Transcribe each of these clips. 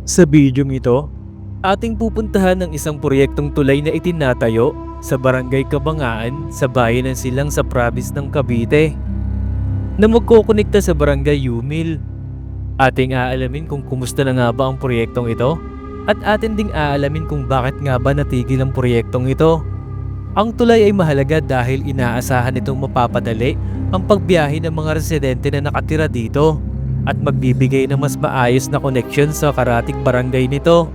Sa bidyong ito, ating pupuntahan ng isang proyektong tulay na itinatayo sa Barangay Kabangaan sa bayan ng Silang sa province ng Cavite na magkokonekta sa Barangay Yumil. Ating aalamin kung kumusta na nga ba ang proyektong ito at atin ding aalamin kung bakit nga ba natigil ang proyektong ito. Ang tulay ay mahalaga dahil inaasahan itong mapapadali ang pagbiyahe ng mga residente na nakatira dito at magbibigay ng mas maayos na koneksyon sa karatig barangay nito.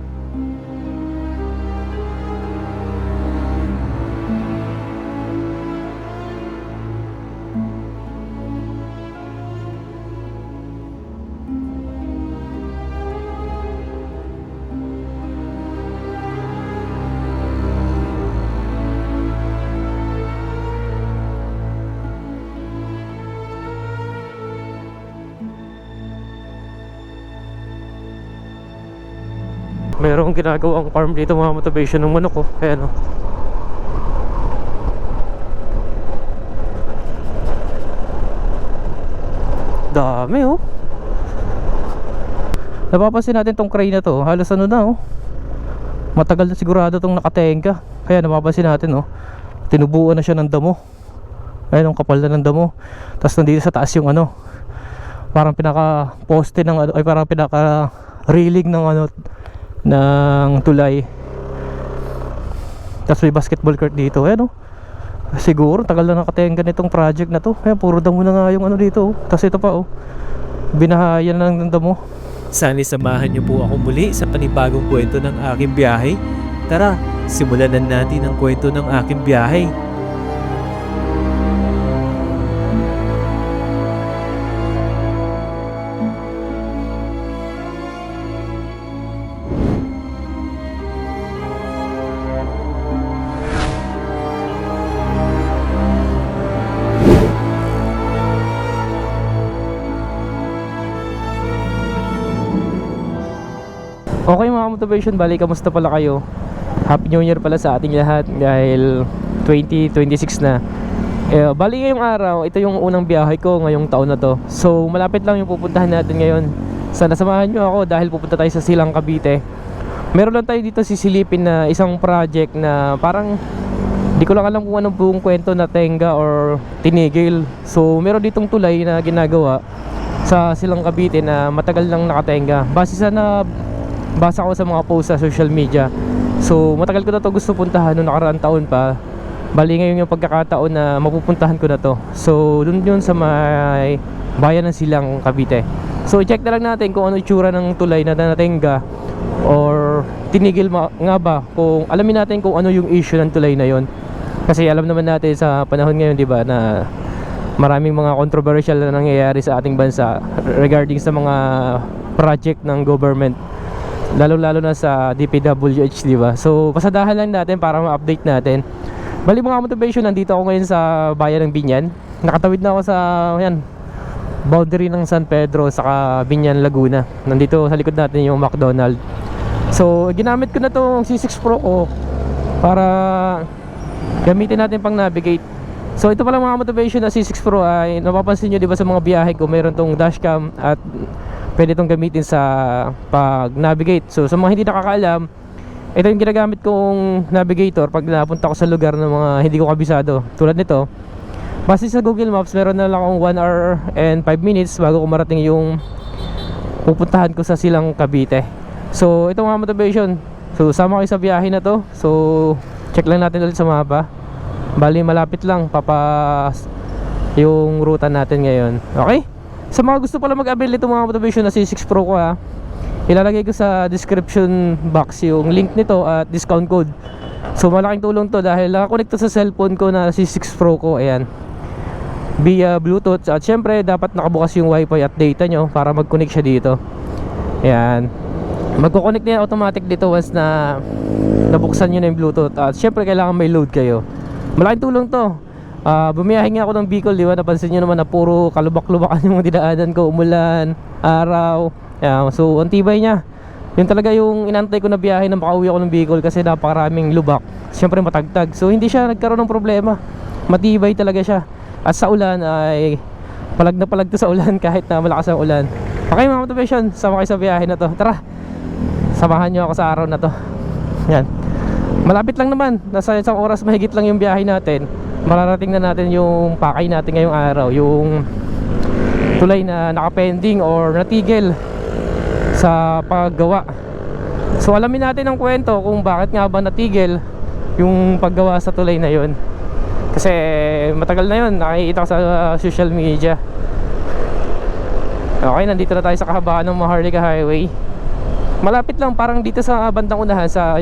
Merong ginagawang farm dito mga motivation ng manok ko. Ayan o. Dami oh. Napapansin natin tong crane na to. Halos ano na oh. Matagal na sigurado tong nakatenga. Kaya napapansin natin oh. Tinubuan na siya ng damo. Ayan ang kapal na ng damo. Tapos nandito sa taas yung ano. Parang pinaka poste ng ano. Ay parang pinaka railing ng ano ng tulay. Tapos may basketball court dito. Ayan oh. Siguro tagal na nakatenga nitong project na to. Ayan puro damo na nga yung ano dito oh. Tapos ito pa oh. Binahayan na ng damo. Sana'y samahan niyo po ako muli sa panibagong kwento ng aking biyahe. Tara, simulan na natin ang kwento ng aking biyahe. Okay mga motivation, bali kamusta pala kayo? Happy New Year pala sa ating lahat dahil 2026 na. Bali ngayong araw, ito yung unang biyahe ko ngayong taon na to. So malapit lang yung pupuntahan natin ngayon. Sana samahan nyo ako dahil pupunta tayo sa Silang Cavite. Meron lang tayo dito sisilipin na isang project na parang di ko lang alam kung anong buong kwento na tenga or tinigil. So meron ditong tulay na ginagawa sa Silang Cavite na matagal lang nakatenga. Basa ko sa mga post sa social media. So matagal ko na to gusto puntahan noong nakaraang taon pa. Bali ngayon yung pagkakataon na mapupuntahan ko na to. So dun yun sa may bayan ng Silang Cavite. So i-check na lang natin kung ano itsura ng tulay na natenga or tinigil nga ba. Kung alamin natin kung ano yung issue ng tulay na yon. Kasi alam naman natin sa panahon ngayon, di ba, na maraming mga controversial na nangyayari sa ating bansa regarding sa mga project ng government, lalo na sa DPWH, di ba? So pasadahan lang natin para ma-update natin. Bali mga motivation, nandito ako ngayon sa bayan ng Binyan. Nakatawid na ako sa yan, boundary ng San Pedro saka Binyan, Laguna. Nandito sa likod natin yung McDonald. So ginamit ko na tong C6 Pro ko para gamitin natin pang navigate. So ito pala mga motivation na C6 Pro ay napapansin nyo, di ba, sa mga biyahe ko meron tong dashcam at pwede itong gamitin sa pag-navigate. So sa mga hindi nakakaalam, ito yung ginagamit kong navigator pag napunta ko sa lugar ng mga hindi ko kabisado. Tulad nito, base sa Google Maps, meron na lang akong 1 hour and 5 minutes bago ko marating yung pupuntahan ko sa Silang Cavite. So ito mga motivation, so sama kayo sa biyahe na to. So check lang natin ulit sa mapa. Bali malapit lang yung ruta natin ngayon. Okay? Sa mga gusto pala mag-avail nito mga motivation na C6 Pro ko ilalagay ko sa description box yung link nito at discount code. So malaking tulong to dahil nakakonekto sa cellphone ko na C6 Pro ko. Ayan, via Bluetooth. At syempre dapat nakabukas yung wifi at data nyo para mag-connect siya dito. Ayan, magko-connect na yan automatic dito once na nabuksan nyo na yung Bluetooth. At syempre kailangan may load kayo. Malaking tulong to. Bumiyahe nga ako ng Bicol, di ba? Napansin nyo naman na puro kalubak-lubakan yung dinaanan ko. Umulan, araw. So ang tibay niya. Yun talaga yung inantay ko na biyahe na makauwi ako ng Bicol kasi napakaraming lubak. Siyempre matagtag. So hindi siya nagkaroon ng problema. Matibay talaga siya. At sa ulan ay palag na palag to sa ulan kahit na malakas ang ulan. Okay mga motivation, sama kayo sa biyahe na to. Tara! Samahan nyo ako sa araw na to. Yan. Malapit lang naman. Nasa isang oras mahigit lang yung biyahe natin. Mararating na natin yung pakay natin ngayong araw. Yung tulay na nakapending or natigil sa paggawa. So alamin natin ang kwento kung bakit nga ba natigil yung paggawa sa tulay na yun. Kasi matagal na yun, nakikita ko sa social media. Okay, nandito na tayo sa kahabaan ng Maharlika Highway. Malapit lang, parang dito sa bandang unahan sa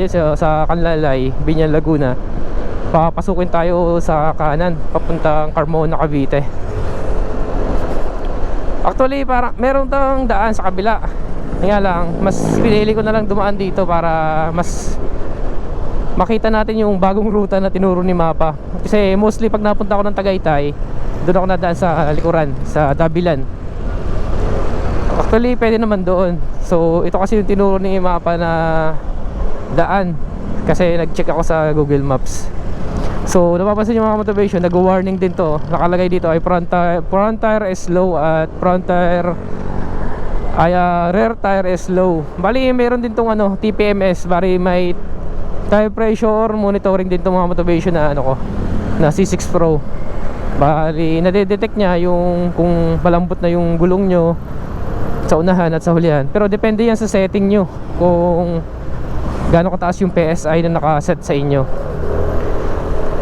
Canlalay, Binyan, Laguna. Papasukin tayo sa kanan papuntang Carmona, Cavite. Actually, parang meron tang daan sa kabila. Kaya lang, mas pinili ko na lang dumaan dito para mas makita natin yung bagong ruta na tinuro ni Mapa. Kasi mostly pag napunta ako ng Tagaytay, doon ako nadaan sa likuran, sa Dabilan. Actually, pwede naman doon. So, ito kasi yung tinuro ni Mapa na daan. Kasi nag-check ako sa Google Maps. So, napapansin yung mga motivation, nag-warning din to. Nakalagay dito ay front tire is low at rear tire is low. Bali, meron din tong TPMS. Bali, may tire pressure monitoring din tong mga motivation na na C6 Pro. Bali, nade-detect niya yung kung malambot na yung gulong nyo sa unahan at sa hulihan. Pero depende yan sa setting nyo kung gaano kataas yung PSI na nakaset sa inyo.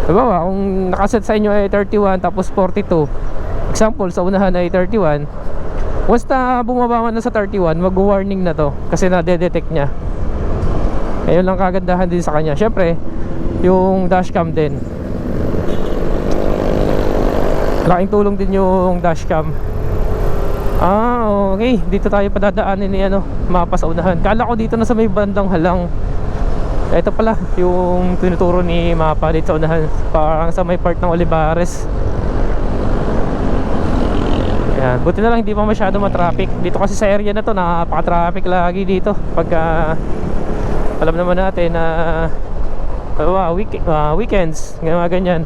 Diba, kung nakaset sa inyo ay 31 tapos 42, example sa unahan ay 31, once na bumaba na sa 31, mag-warning na to kasi na-detect niya. Ayun lang kagandahan din sa kanya. Syempre, yung dashcam din. Laking tulong din yung dashcam. Okay. Dito tayo padadaanin ni Mapa sa unahan. Kala ko dito na sa may bandang halang. Ito pala yung tinuturo ni Mapa dito sa unahan. Parang sa may part ng Olivares. Ayan. Buti na lang hindi pa masyado matraffic. Dito kasi sa area na to, napaka-traffic lagi dito. Pagka alam naman natin na weekends, ganyan.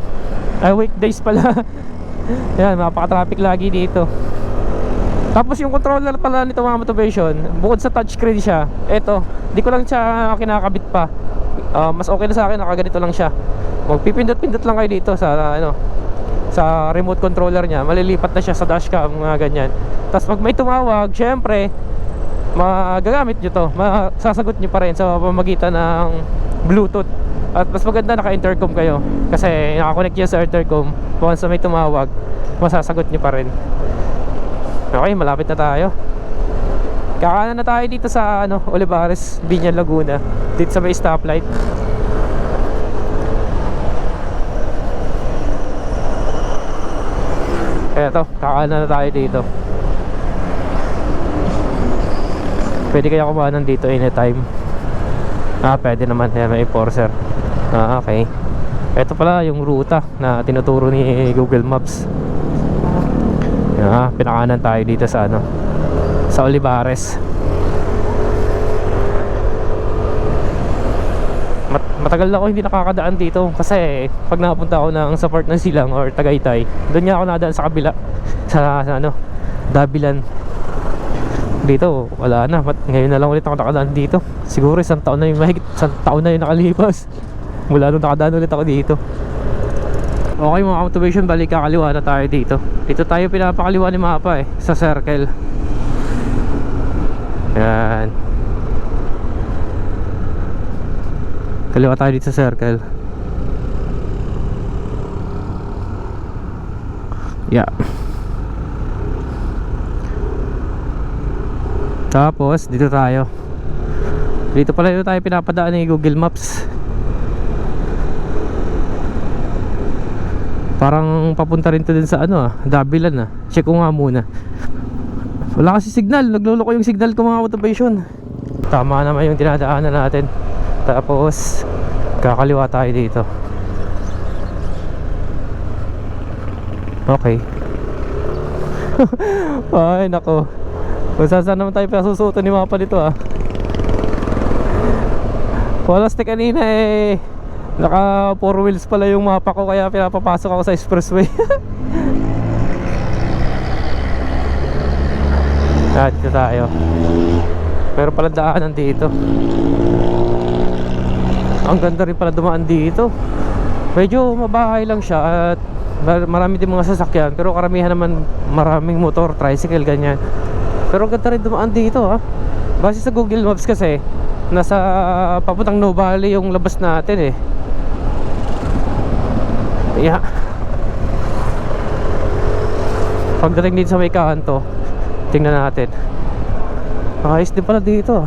Weekdays pala. Ayan, napaka-traffic lagi dito. Tapos yung controller pala nito mga motivation, bukod sa touchscreen siya, eto, di ko lang siya kinakabit pa. Mas okay na sa akin, nakaganito lang siya. Magpipindot-pindot lang kayo dito sa sa remote controller niya, malilipat na siya sa dashcam, mga ganyan. Tapos pag may tumawag, syempre magagamit nyo to, masasagot nyo pa rin sa pamamagitan ng Bluetooth. At mas maganda naka-intercom kayo kasi nakakonect niya sa intercom. Once na may tumawag, masasagot nyo pa rin. Okay, malapit na tayo. Kakanan na tayo dito sa Olivares, Binyan, Laguna. Dito sa may stoplight. Eto, kakanan na tayo dito. Pwede kaya kumanan dito anytime. Pwede naman. Yan, may enforcer. Okay. Eto pala yung ruta na tinuturo ni Google Maps. Pinakanan tayo dito sa sa Olivares. Matagal na ako hindi nakakadaan dito kasi pag napunta ako sa part ng Silang or Tagaytay, doon nga ako nadaan sa kabila sa Dabilan. Dito wala na. Ngayon na lang ulit ako nakadaan dito. Siguro isang taon na yung mahigit, isang taon na yung nakalipas mula nung nakadaan ulit ako dito. Okay mga motivation, balik kakaliwa na tayo dito. Dito tayo pinapakaliwa ni Mapa sa circle. Yan. Kaliwa tayo dito sa circle. Yeah. Tapos dito tayo. Dito pala tayo pinapadaan ni Google Maps. Parang papunta rin to din sa Dabilan. Check ko nga muna. Wala kasi signal, nagluloko yung signal ko mga motivation. Tama naman yung dinadaanan natin. Tapos kakaliwa tayo dito. Okay. Ay nako, kung saan naman tayo pasusuto ni Mapa dito Walas kanina naka 4 wheels pala yung Mapa ko, kaya pinapapasok ako sa expressway. Dito tayo. Meron pala daanan dito. Ang ganda rin pala dumaan dito. Medyo mabahay lang siya at marami din mga sasakyan, pero karamihan naman maraming motor, tricycle, ganyan. Pero ang ganda rin dumaan dito ha. Base sa Google Maps kasi nasa papuntang No Valley yung labas natin eh. Yeah. Pagdating dito sa may kanto, tingnan natin. Ayos din pala dito.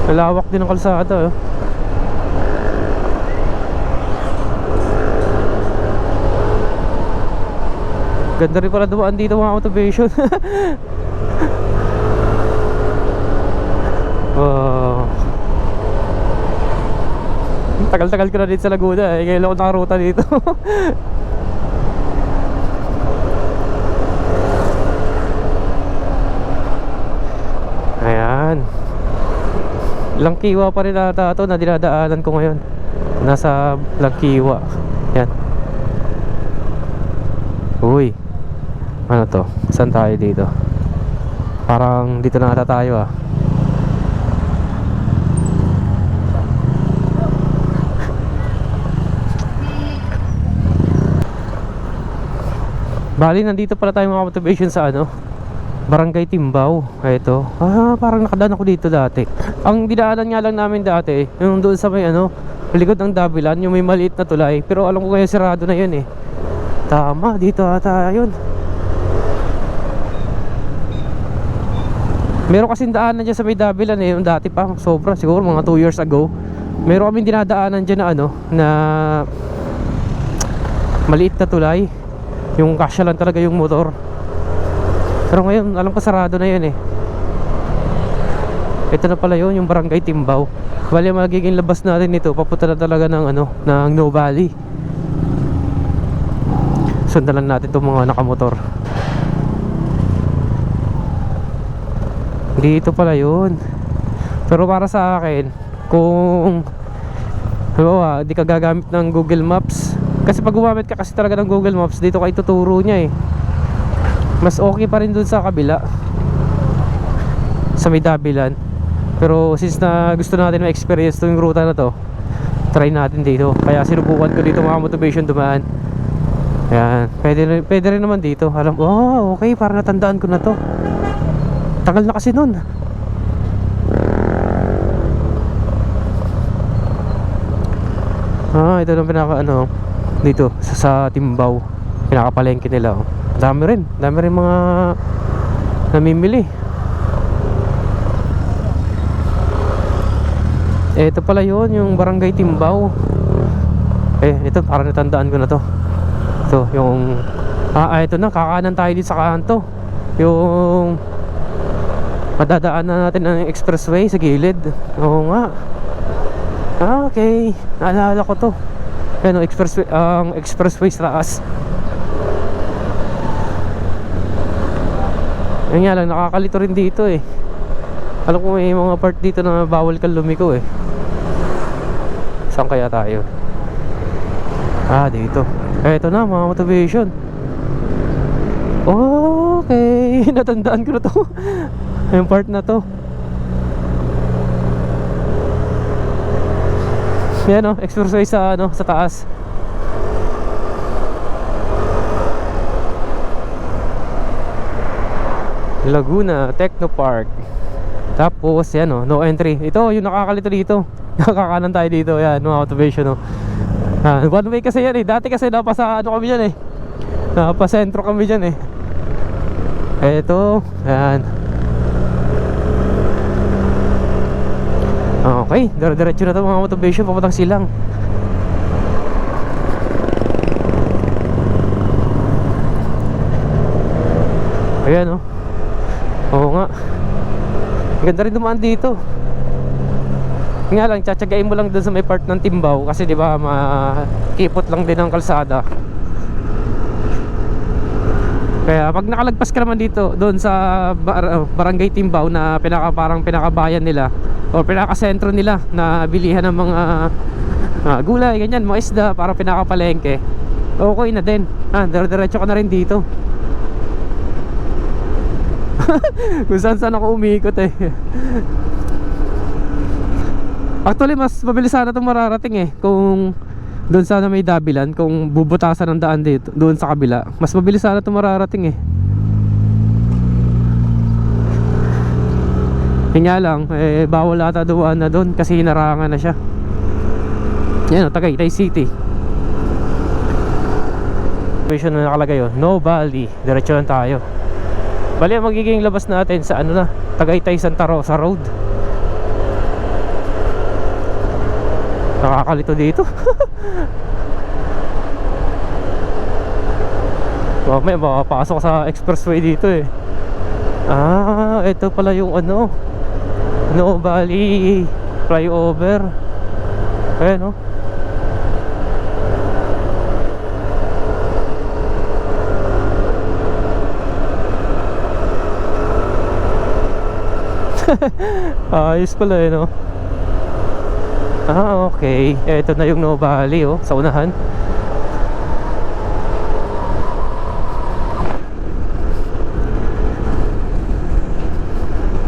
Malawak din ang kalsada. Ganda rin pala dumaan dito mga motivation. Wow. Tagal-tagal ko na dito sa Laguna eh. Ngayon ako nakaruta dito. Ayan. Langkiwa pa rin ata ito na dinadaanan ko ngayon. Nasa Langkiwa. Yan. Uy. Ano to? Saan tayo dito? Parang dito na ata tayo ah. Bali, nandito pala tayo mga motivation sa ano, Barangay Timbao. Ito. Parang nakadaan ako dito dati. Ang dinaanan nga lang namin dati, yung doon sa may ano, likod ng Davilan, yung may maliit na tulay. Pero alam ko ngayon sirado na yun eh. Tama, dito ata yun. Meron kasing daanan dyan sa may Davilan eh, yung dati pa, sobra, siguro mga 2 years ago. Meron kaming dinadaanan dyan na ano, na maliit na tulay. Yung kasya lang talaga yung motor. Pero ngayon, alam ko sarado na yun eh. Ito na pala yun, yung Barangay Timbao. Bali, magiging labas natin ito, papunta na talaga ng ano, ng No Valley. Sundan lang natin itong mga nakamotor. Dito pala yun. Pero para sa akin, kung halimbawa, di ka gagamit ng Google Maps, kasi pag gumamit ka kasi talaga ng Google Maps, dito ka ituturo niya eh. Mas okay pa rin dun sa kabila, sa may Davilan. Pero since na gusto natin ma-experience itong ruta na to, try natin dito. Kaya sinubukan ko dito mga motivation dumaan. Ayan, pwede rin naman dito. Alam, oh okay, parang natandaan ko na to. Tagal na kasi nun. Ito lang pinaka ano dito sa Timbao, pinakapalengke nila oh. Dami rin mga namimili. Ito pala yun, yung Barangay Timbao. Ito parang natandaan ko na to. Ito yung ito na, kakanan tayo dito sa kanto. Yung madadaanan natin ng expressway sa gilid. Oo nga. Okay, naalala ko to. Ano, expressway sa taas. Yan nga lang, nakakalito rin dito eh. Alam ko may mga part dito na bawal kang lumiko eh. Saan kaya tayo? Dito. Eto na mga motivation. Okay, natandaan ko na to. Yung part na to. Yan o, expressway sa ano, sa taas. Laguna Technopark. Tapos yan o, no entry. Ito yung nakakalito dito. Nakakanan tayo dito. Yan, no motivation o. One way kasi yan eh. Dati kasi napasa ano kami dyan eh. Napasentro kami dyan eh. Ito, yan. Okay, diretso na ito mga motivation, papuntang silang. Ayan oh. Oo nga. Ganda rin dumaan dito. Nga lang, tsatsagain mo lang dun sa may part ng Timbao. Kasi di ba makipot lang din ang kalsada. Kaya pag nakalagpas ka naman dito doon sa Barangay Timbao na parang pinakabayan nila o pinakasentro nila na bilihan ng mga gulay, ganyan, mga isda, para pinakapalengke, okay na din. Diretso ka na rin dito. Kung saan ako umiikot eh. Actually, mas mabilis sana itong mararating eh kung doon sana may dabilan, kung bubutasan ng daan dito, doon sa kabila. Mas mabilis sana itong mararating eh. Kanya lang, bawal ata dumaan na doon kasi hinarangan na siya. Yan o, Tagaytay City. Vision na nakalagay o, no Valley. Diretso lang tayo. Bali, ang magiging labas natin sa ano na, Tagaytay Santa Rosa Road. Nakakalito dito. May makapasok sa expressway dito eh. Ah, ito pala yung ano, No Valley flyover. Ayan o. Ayos pala eh no. Ah, okay. Ito na yung No Valley oh, sa unahan.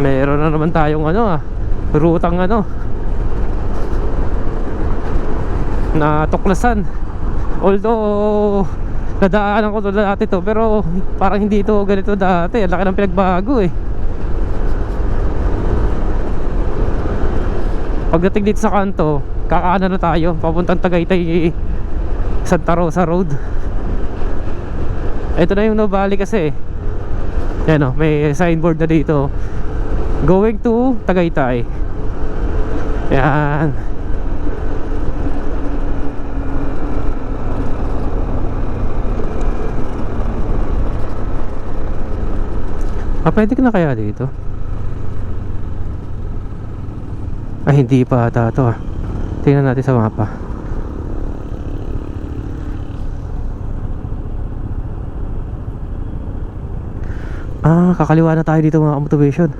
Meron na naman tayong ano rutang ano na tuklasan. Although nadaanan ko to dati to, pero parang hindi to ganito dati. Ang laki ng pinagbago eh. Pagdating dito sa kanto, kakaanan na tayo papuntang Tagaytay Santa Rosa Road. Ito na yung No Valley kasi. Yan o, may signboard na dito, going to Tagaytay. Yan. Pwede ka na kaya dito? Hindi pa ata ito Tingnan natin sa mapa. Kakaliwa na tayo dito mga motivation.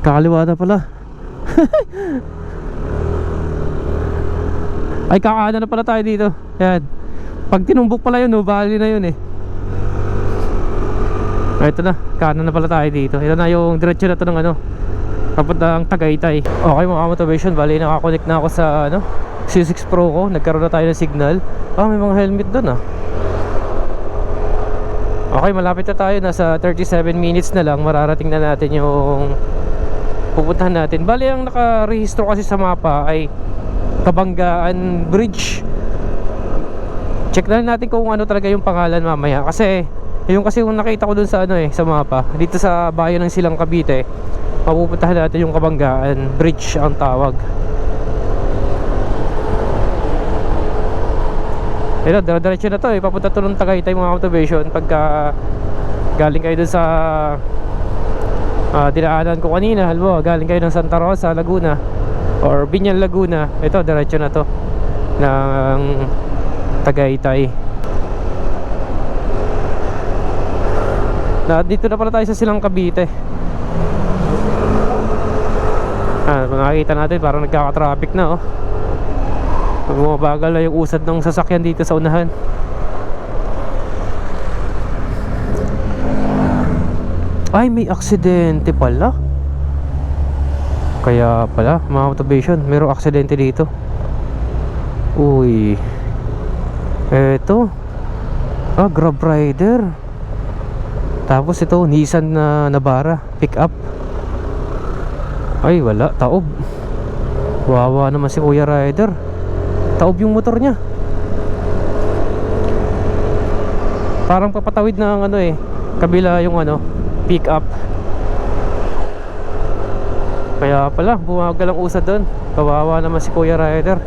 Kakaliwa na pala. Ay, kakaanan na pala tayo dito. Yan. Pag tinumbok pala yun, No Valley na yun eh. Ito na, kanan na pala tayo dito. Ito na yung diretso na ito ng ano, papuntang Tagaytay. Okay mga motivation, bali nakakonect na ako sa ano, C6 Pro ko. Nagkaroon na tayo ng signal. May mga helmet doon Okay, malapit na tayo. Nasa 37 minutes na lang. Mararating na natin yung pupuntahan natin. Bali ang nakarehistro kasi sa mapa ay Kabanggaan Bridge. Check na natin kung ano talaga yung pangalan mamaya. Kasi yung nakita ko dun sa ano sa mapa, dito sa bayan ng Silang Cavite, mapupuntahan natin yung Kabanggaan Bridge ang tawag. Ito, diretso na to papunta to ng Tagaytay mga motivation. Pagka galing kayo dun sa dinaanan ko kanina, halimbawa galing kayo ng Santa Rosa, Laguna or Binyan, Laguna, ito diretso na to ng Tagaytay. Dito na pala tayo sa Silang Cavite. Makikita natin parang nagkaka-traffic na bumabagal na yung usad ng sasakyan dito sa unahan. Ay, may aksidente pala. Kaya pala mga motivation, mayroong aksidente dito. Uy, eto Grab rider. Tapos ito Nissan na Navara pick up. Ay wala, taob. Wawa naman si Kuya Rider. Taob yung motor niya. Parang papatawid ng ano kabila yung pick up. Kaya pala bumagal ang usad doon. Kawawa naman si Kuya Rider.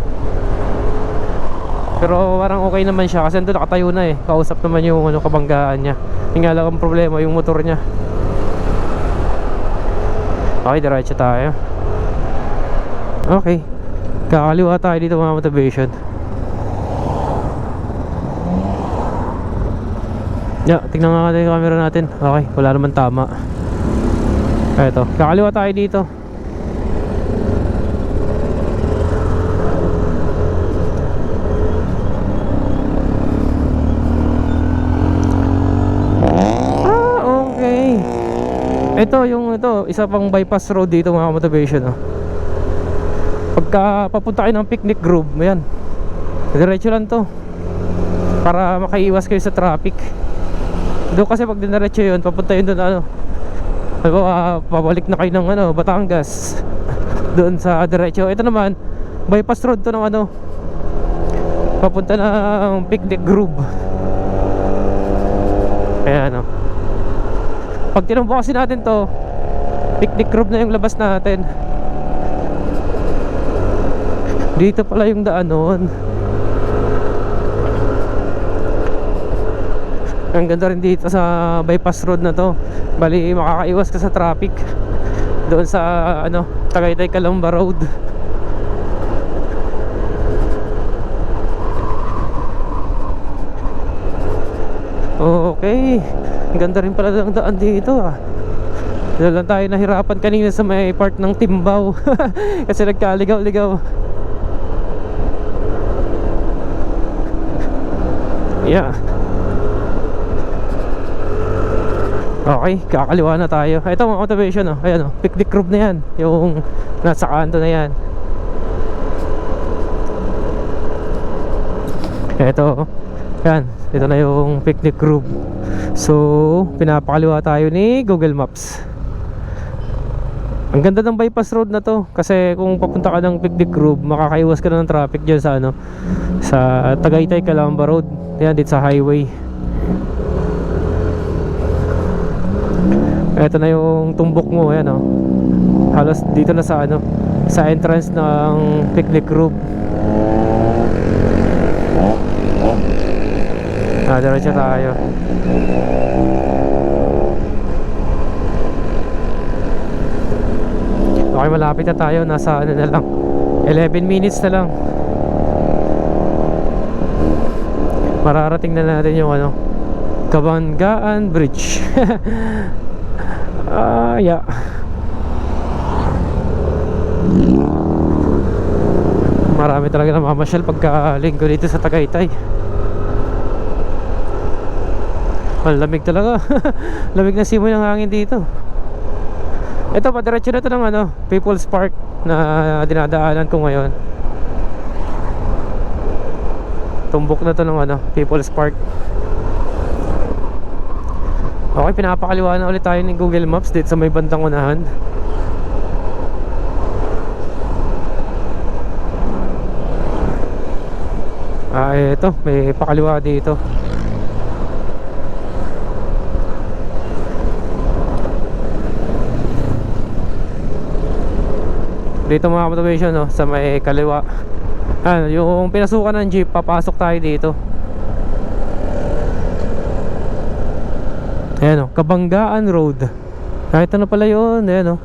Pero parang okay naman siya kasi doon nakatayo na kausap naman yung kabanggaan niya. Yung nga lang ang problema yung motor niya. Okay, diretso tayo. Okay, kakaliwa tayo dito mga motivation. Tingnan nga natin yung camera natin. Okay, wala naman tama. Eto, kakaliwa tayo dito. Ito, isa pang bypass road dito mga motivation, oh. Pagka papunta kayo ng picnic grove, ayan, diretso lang to para makaiwas kayo sa traffic. Doon kasi pag diniretso yun, papunta yun doon, ano, pabalik na kayo ng ano, Batangas doon sa diretso. Ito naman, bypass road to ng ano, papunta ng picnic grove. Ayan, oh. Pag tinumbukasin natin to, picnic grove na yung labas natin. Dito pala yung daan noon. Ang ganda rin dito sa bypass road na to. Bali makakaiwas ka sa traffic doon sa ano, Tagaytay Calamba Road. Okay, ang ganda rin pala ng daan dito, ah. Dito lang tayo nahirapan kanina sa may part ng Timbaw kasi nagkaligaw-ligaw. Yeah. Okay, kakaliwa na tayo. Ito mga motivation, oh. Ayan, oh, picnic grove na yan, yung nasa kanto na yan. Ito, yan, ito na yung picnic grove. So, pinapakaliwa tayo ni Google Maps. Ang ganda ng bypass road na to kasi kung papunta ka ng picnic grove, makakaiwas ka na ng traffic dyan sa ano, sa Tagaytay Calamba Road. Yan, dito sa highway. Ito na yung tumbok mo, ayan, oh. Halos dito na sa ano, sa entrance ng picnic grove. Diretso tayo. Okay, malapit na tayo. Nasa ano na lang, 11 minutes na lang. Mararating na natin yung ano, Kabanggaan Bridge. Yeah. Marami talaga namamasyal pagka linggo dito sa Tagaytay. Malamig talaga. Lamig na simoy ng hangin dito. Ito, padiretso na ito ng ano, People's Park na dinadaanan ko ngayon. Tumbok na ito ng ano, People's Park. Okay, pinapakaliwa na ulit tayo ni Google Maps dito sa may bandang unahan. Ito, may pakaliwa dito. Dito mga motivation, no, sa may kaliwa. Ano, yung pinasukan ng jeep, papasok tayo dito. Ayan, oh, Kabanggaan Road. Kahit ano pala yun, ayan, oh.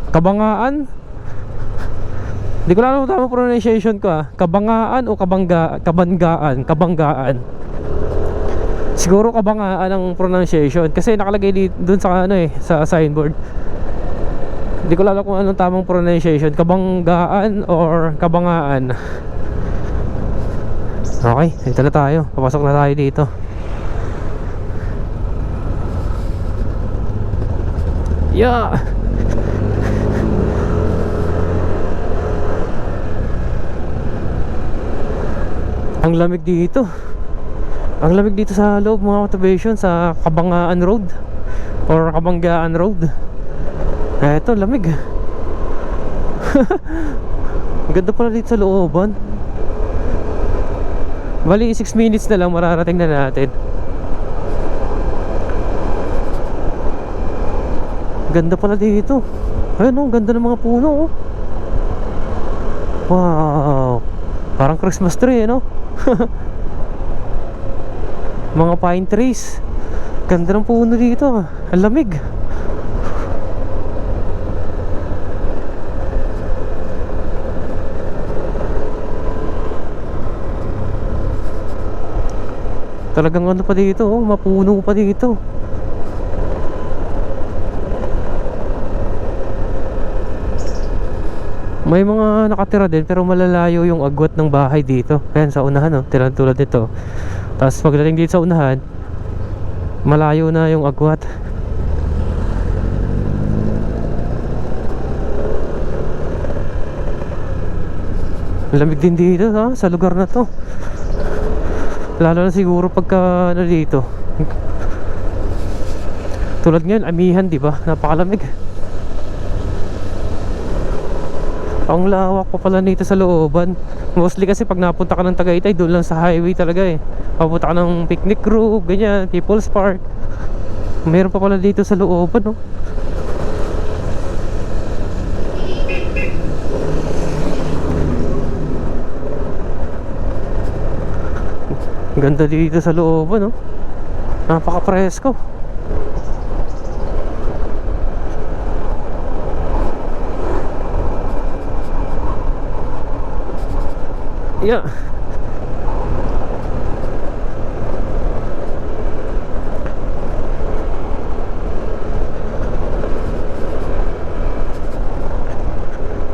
Kabangaan? Hindi ko lang alam tamang pronunciation ko, ah. Kabangaan o Kabanggaan? Siguro Kabangaan ang pronunciation kasi nakalagay dun sa ano, sa signboard. Hindi ko alam kung anong tamang pronunciation, Kabanggaan or Kabangaan. Okay, dito na tayo. Papasok na tayo dito. Yeah. Ang lamig dito. Ang lamig dito sa loob mga motivation sa Kabangaan Road or Kabanggaan Road. Eto, lamig. Ang ganda pala dito sa looban. Bali 6 minutes na lang mararating na natin. Ganda pala dito. Ayun, oh, ganda ng mga puno, oh. Wow. Parang Christmas tree, no? Mga pine trees. Ganda ng puno dito, ah. Ang lamig. Talagang ano pa dito, oh, mapuno pa dito. May mga nakatira din pero malalayo yung agwat ng bahay dito. Ayan sa unahan, oh, tulad nito. Tapos pagdating dito sa unahan, Malayo na yung agwat. Lamig din dito ha, sa lugar na to. Lalo na siguro pagka ano dito. Tulad ngayon, amihan, di ba? Napakalamig. Ang lawak pa pala nito sa looban. Mostly kasi pag napunta ka ng Tagaytay, doon lang sa highway talaga eh. Papunta ka ng picnic group, ganyan, People's Park. Meron pa pala dito sa looban, no? Ganda dito sa looban, no? Napaka-presko. Yeah.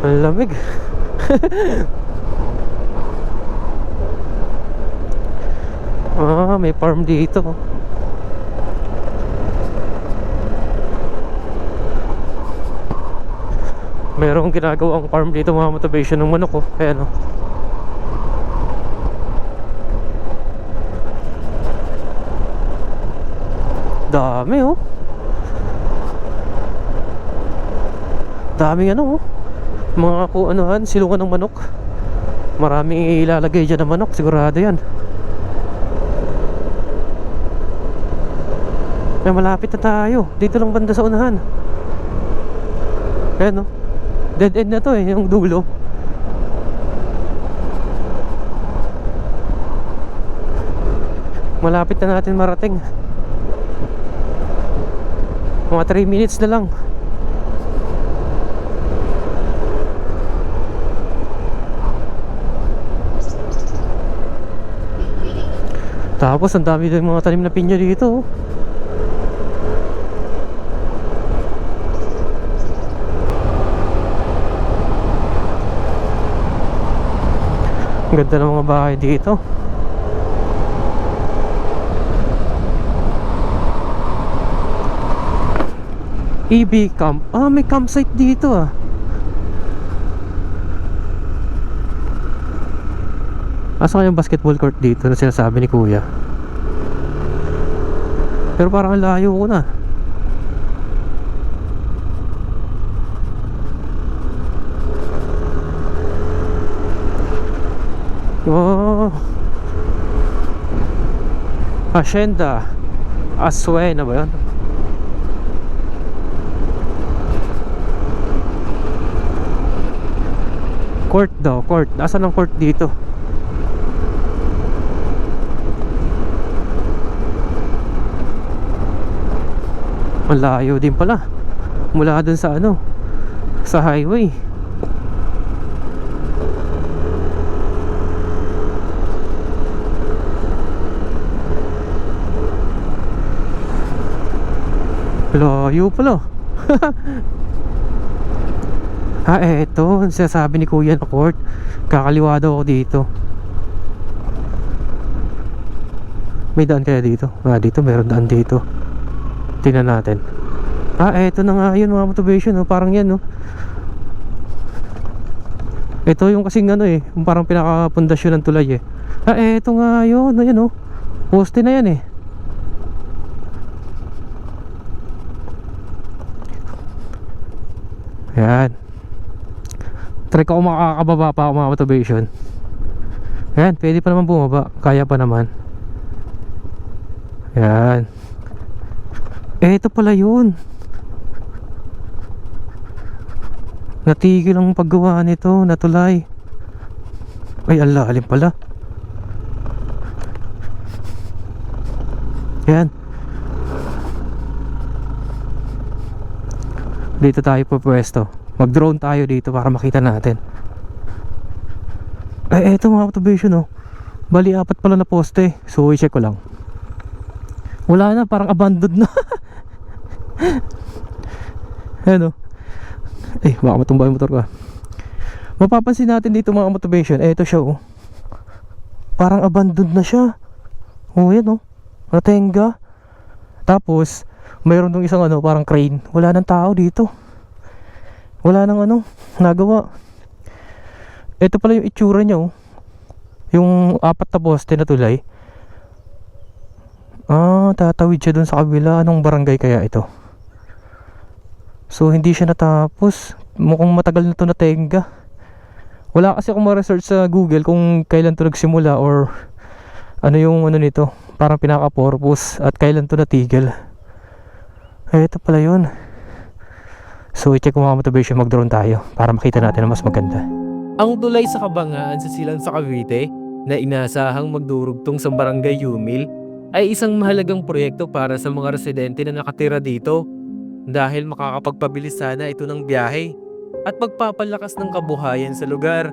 Ang lamig. May farm dito. Merong ginagawang farm dito, mga motivation ng manok, oh. Ayan, oh. Dami, oh. Daming ano, oh. Mga kuanuhan, silungan ng manok. Maraming ilalagay dyan ng manok, sigurado yan. May malapit na tayo. Dito lang banda sa unahan. Ayan, oh. Dead end na to eh, yung dulo. Malapit na natin marating. Mga 3 minutes na lang. Tapos ang dami din mga tanim na pinya dito, oh. Ang ganda ng mga bahay dito. EB camp. May campsite dito, ah. Asa kayong basketball court dito na sinasabi ni kuya? Pero parang ang layo ko na. Oh, Hacienda Asuena ba yun? Court daw, court. Asan ang court dito? Ang layo din pala. Mula dun sa ano, sa highway. Layo pala. Eto, sinasabi ni kuya na court. Kakaliwa daw ako dito. May daan kaya dito? Dito meron daan dito. Tingnan natin. Eto na nga yun, mga motivation, oh. Parang yan, no? Ito yung kasing ano eh, yung parang pinakapundasyon ng tulay eh. Eto nga yun, ayan, oh. Poste na yan eh. Ayan. Try ko kung makakababa pa ako, mga motivation. Ayan, pwede pa naman bumaba. Kaya pa naman. Ayan. Ito pala yun. Natigil ang paggawa nito, natulay. Ay, ang lalim pala. Ayan. Dito tayo po pwesto. Mag-drone tayo dito para makita natin. Eto mga motivation, oh. Bali, 4 pala na poste. So, i-check ko lang. Wala na, parang abandoned na. Ayan, oh. Baka matumba yung motor ko. Mapapansin natin dito mga motivation. Eto siya, oh. Parang abandoned na siya. Oh, yan, oh. Natenga. Tapos mayroon dong isang ano, parang crane. Wala nang tao dito. Wala nang ano, nagawa. Ito pala yung itsura niya, oh. Yung apat na poste na tulay. Tatawid siya dun sa kabila. Anong barangay kaya ito? So hindi siya natapos. Mukhang matagal na to natenga. Wala kasi akong ma-research sa Google kung kailan to nagsimula or ano yung ano nito, parang pinaka-purpose at kailan to natigil. Ito pala yun. So i-check ko mga motivation, mag-drone tayo para makita natin na mas maganda. Ang tulay sa Kabangaan sa Silang sa Cavite na inaasahang magdurugtong sa Barangay Yumil ay isang mahalagang proyekto para sa mga residente na nakatira dito dahil makakapagpabilis sana ito ng biyahe at magpapalakas ng kabuhayan sa lugar.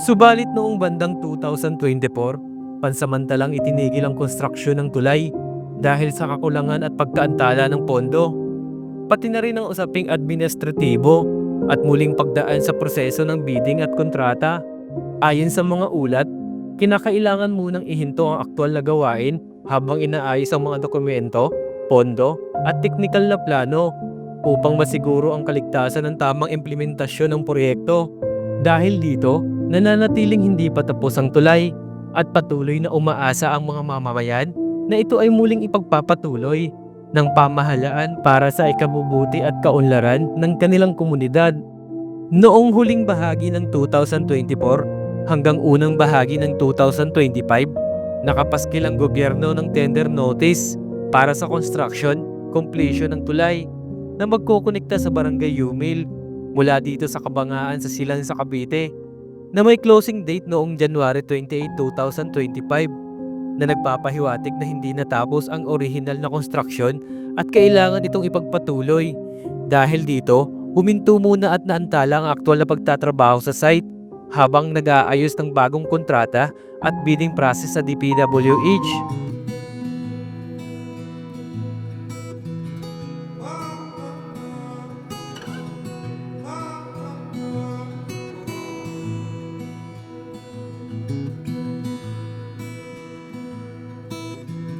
Subalit noong bandang 2024, pansamantalang itinigil ang konstruksyon ng tulay dahil sa kakulangan at pagkaantala ng pondo, pati na rin ang usaping administratibo at muling pagdaan sa proseso ng bidding at kontrata. Ayon sa mga ulat, kinakailangan munang ihinto ang aktwal na gawain habang inaayos ang mga dokumento, pondo at teknikal na plano upang masiguro ang kaligtasan ng tamang implementasyon ng proyekto. Dahil dito, nananatiling hindi pa tapos ang tulay at patuloy na umaasa ang mga mamamayan na ito ay muling ipagpapatuloy ng pamahalaan para sa ikabubuti at kaunlaran ng kanilang komunidad. Noong huling bahagi ng 2024 hanggang unang bahagi ng 2025, nakapaskil ang gobyerno ng tender notice para sa construction, completion ng tulay na magkukonekta sa Barangay Yumil mula dito sa Kabangaan sa Silang sa Cavite na may closing date noong January 28, 2025 na nagpapahiwatig na hindi natapos ang orihinal na construction at kailangan itong ipagpatuloy. Dahil dito, huminto muna at naantala ang aktwal na pagtatrabaho sa site habang nag-aayos ng bagong kontrata at bidding process sa DPWH.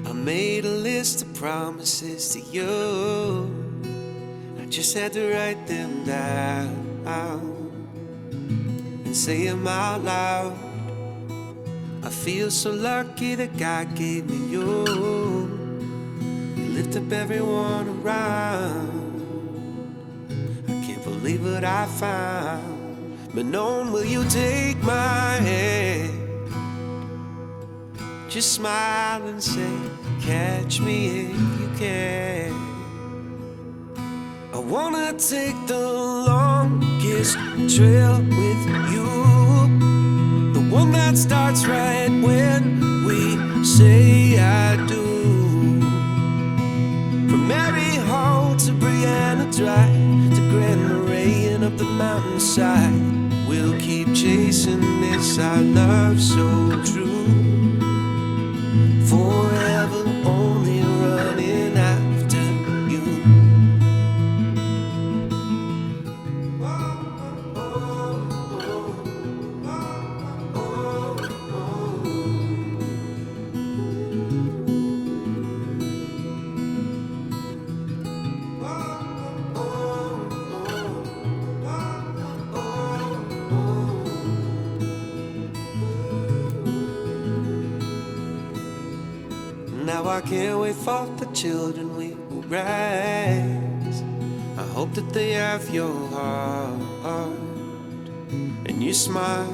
I made a list of promises to you. I just had to write them down and say them out loud. I feel so lucky that God gave me you. You lift up everyone around. I can't believe what I found. But knowing, will you take my hand? Just smile and say, catch me if you can. I wanna take the longest trail with you, the one that starts right when we say I do. From Mary Hall to Brianna Drive to Grand Marais and up the mountainside, we'll keep chasing this, our love so true. Forever only running after you. Now I can't wait for the children we will raise. I hope that they have your heart and you smile.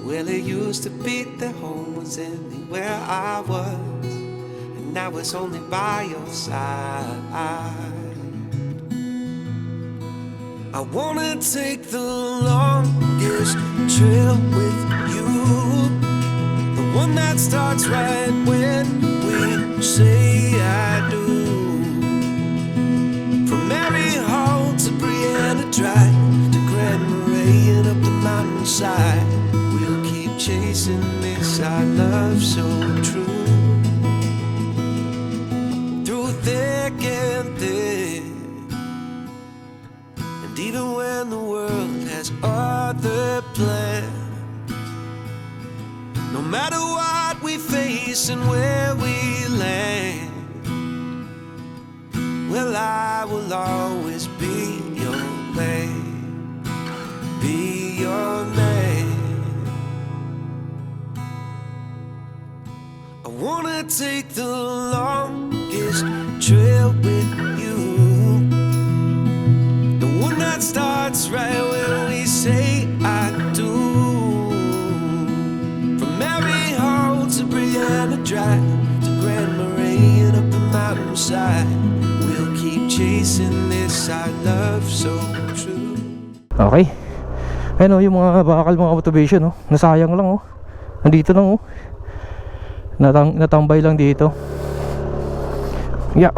Well, it used to be that home was anywhere I was, and now it's only by your side. I wanna take the longest trail with you, the one that starts right when we say I do. From Mary Hall to Brianna Drive to Grand Marais and up the mountainside, we'll keep chasing this, our love so true. Through thick and thin, and even when the world has other plans, no matter what we face and where we land, I will always be your man, be your man. I wanna take the longest trail with you, the one that starts right when we say I do. From Mary Hall to Brianna Drive to Grand Marais up the mountainside, we'll keep chasing this our love so true. Okay. Ayun yung mga bakal mga motivation nasayang lang nandito lang natambay lang dito. Yeah.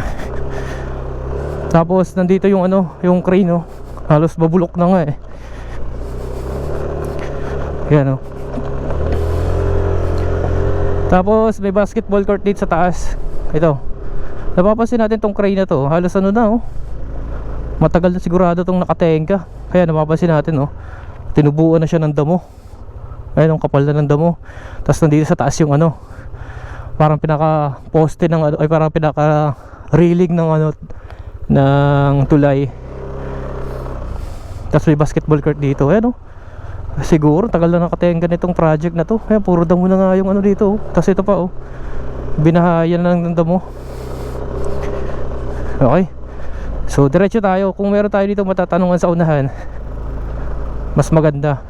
Tapos nandito yung yung crane halos babulok na nga Yan Tapos may basketball court dito sa taas. Ito. Napapansin natin tong crane na to. Halos matagal na sigurado tong nakatenga. Kaya napapansin natin tinubuan na siya ng damo. Ayun, kapal na ng damo. Tapos nandito sa taas yung parang pinaka poste ng parang pinaka railing ng ng tulay. Tapos may basketball court dito. Ayun siguro tagal na nakatenga nitong project na to. Ayun, puro damo na nga yung dito. Tapos ito pa binahayan na ng damo. Okay. So diretso tayo. Kung meron tayo dito matatanungan sa unahan, mas maganda.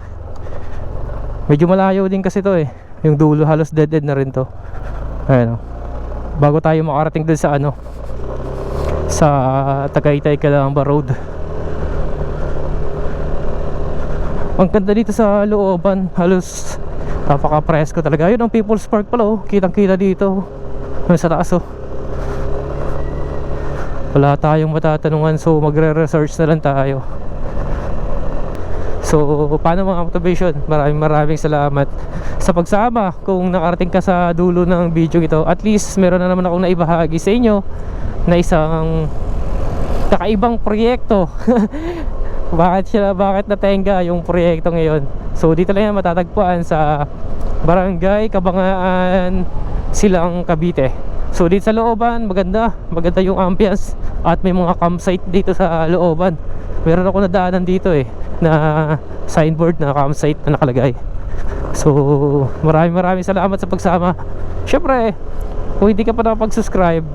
Medyo malayo din kasi to yung dulo halos dead end na rin to. Ayun bago tayo makarating dun sa sa Tagaytay Calamba Road. Ang ganda dito sa looban, halos napaka-presko talaga. Yun ang People's Park pala kitang kita dito sa taas Wala tayong matatanungan, so magre-research na lang tayo. So paano mga motivation, maraming salamat sa pagsama. Kung nakarating ka sa dulo ng video ito, at least meron na naman akong naibahagi sa inyo na isang kakaibang proyekto. Bakit natenga yung proyekto ngayon. So dito lang yan matatagpuan sa Barangay Kabangaan, Silang, Cavite. So dito sa looban maganda yung ambience at may mga campsite dito sa looban. Meron ako nadaanan dito na signboard na campsite na nakalagay. So maraming salamat sa pagsama. Syempre kung hindi ka pa nakapag-subscribe,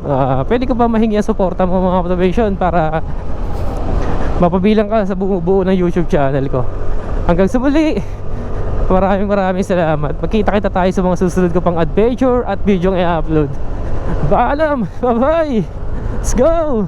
pwede ka ba mahingi ang suporta mo mga motivation para mapabilang ka sa buo ng YouTube channel ko. Hanggang sa muli, maraming salamat. Magkita tayo sa mga susunod ko pang adventure at video i-upload. Paalam, bye bye, let's go.